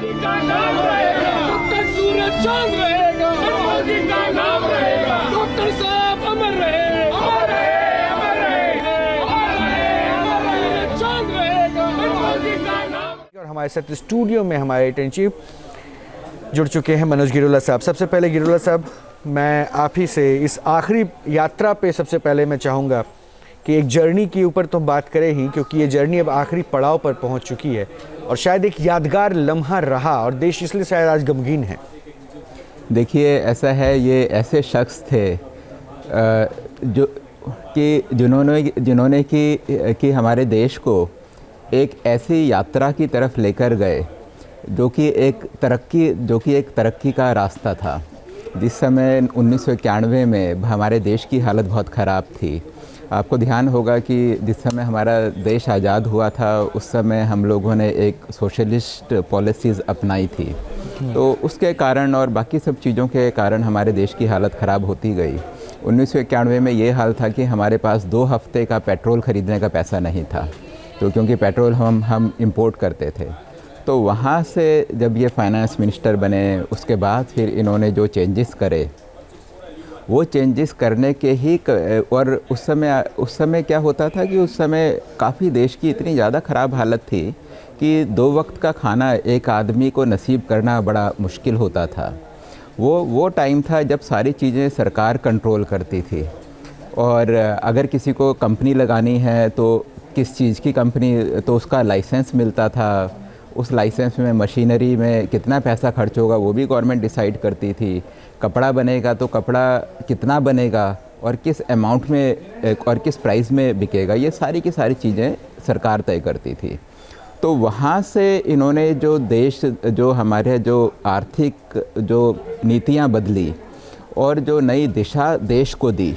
मोदी का नाम रहेगा, जब तक सूरज चांद रहेगा, मोदी का नाम रहेगा। डॉक्टर साहब अमर रहे, अमर रहे, अमर रहे, अमर रहे, अमर रहे, चांद रहेगा, मोदी का नाम। और हमारे साथ स्टूडियो में हमारे एडिटर इन चीफ जुड़ चुके हैं मनोज गिरोला साहब। सबसे पहले गिरोला साहब, मैं आप ही से इस आखिरी यात्रा पे सबसे पहले मैं चाहूँगा कि एक जर्नी के ऊपर तो बात करें ही, क्योंकि ये जर्नी अब आखिरी पड़ाव पर पहुंच चुकी है और शायद एक यादगार लम्हा रहा और देश इसलिए शायद आज गमगीन है। देखिए, ऐसा है, ये ऐसे शख्स थे जो कि जिन्होंने कि हमारे देश को एक ऐसी यात्रा की तरफ लेकर गए जो कि एक तरक्की का रास्ता था। जिस समय 1991 में हमारे देश की हालत बहुत ख़राब थी। आपको ध्यान होगा कि जिस समय हमारा देश आज़ाद हुआ था उस समय हम लोगों ने एक सोशलिस्ट पॉलिसीज़ अपनाई थी, तो उसके कारण और बाकी सब चीज़ों के कारण हमारे देश की हालत ख़राब होती गई। 1991 में ये हाल था कि हमारे पास 2 हफ्ते का पेट्रोल ख़रीदने का पैसा नहीं था, तो क्योंकि पेट्रोल हम इंपोर्ट करते थे। तो वहाँ से जब ये फाइनेंस मिनिस्टर बने उसके बाद फिर इन्होंने जो चेंजेस करे वो चेंजेस करने के ही और उस समय क्या होता था कि उस समय काफ़ी देश की इतनी ज़्यादा ख़राब हालत थी कि 2 वक्त का खाना एक आदमी को नसीब करना बड़ा मुश्किल होता था। वो टाइम था जब सारी चीज़ें सरकार कंट्रोल करती थी और अगर किसी को कंपनी लगानी है तो किस चीज़ की कंपनी, तो उसका लाइसेंस मिलता था। उस लाइसेंस में मशीनरी में कितना पैसा खर्च होगा वो भी गवर्नमेंट डिसाइड करती थी। कपड़ा बनेगा तो कपड़ा कितना बनेगा और किस अमाउंट में और किस प्राइस में बिकेगा, ये सारी की सारी चीज़ें सरकार तय करती थी। तो वहाँ से इन्होंने जो हमारे जो आर्थिक जो नीतियाँ बदली और जो नई दिशा देश को दी,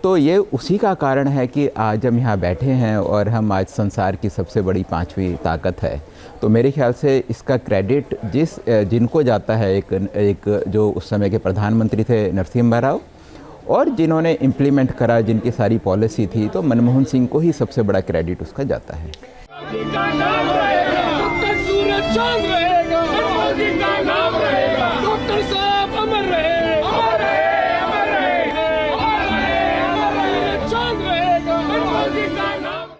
तो ये उसी का कारण है कि आज हम यहाँ बैठे हैं और हम आज संसार की सबसे बड़ी 5वीं ताकत है। तो मेरे ख्याल से इसका क्रेडिट जिनको जाता है, एक जो उस समय के प्रधानमंत्री थे नरसिम्हा राव, और जिन्होंने इम्प्लीमेंट करा, जिनकी सारी पॉलिसी थी, तो मनमोहन सिंह को ही सबसे बड़ा क्रेडिट उसका जाता है। मोदी का नाम रहेगा, जब तक सूरज चांद रहेगा, मोदी का नाम